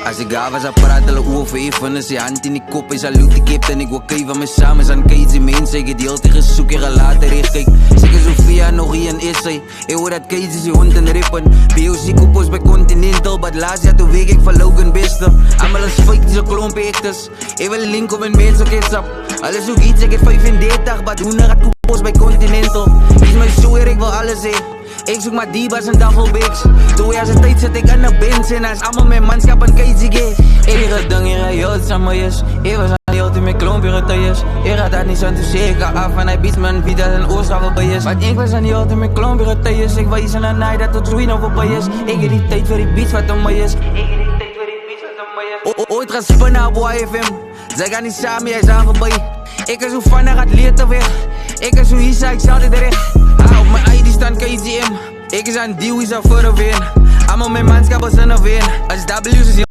As ek gaf as praat hulle oor verheffen is die hand in die kop, hy salute die captain, ek wil kei van my saam is aan kei die mense, ek het die hele gesoek, ek laat recht kyk, seker Sofia nog hier in essay, ek hoor dat kei is die hond in rippen, BOC koepels by Continental, but laatst jaar toe week ek van Logan beste, allemaal is fake die so klomp hectors, ek wil link op en mense ketchup, alles ook iets, ek het 35, but hoender het koepels by Continental, is my soer, ek wil alles hee, ek soek maar diebas en duffelbags 2 jaar se tyd sit ek in 'n Benz en as allemaal my manskap in KZG enige ding hier hy heel saam my is ek was aan die ultimate klomp hier thuis ek had dat nie so te sê ek af en hy bied man wie dat in Oostravel by is want ek was aan die ultimate klomp hier thuis ek wys in 'n night dat tot ruïne voorby is ek het die tyd vir die beats wat om my is ooit gespin op YFM sy gaan nie saam jy is aan verby ek is so vinnig atlete weg ek is so hier sy ek sal dit recht op my ID staan KZM, ek is aan die is al voor een ween, allemaal my manskap is in een ween, as W's is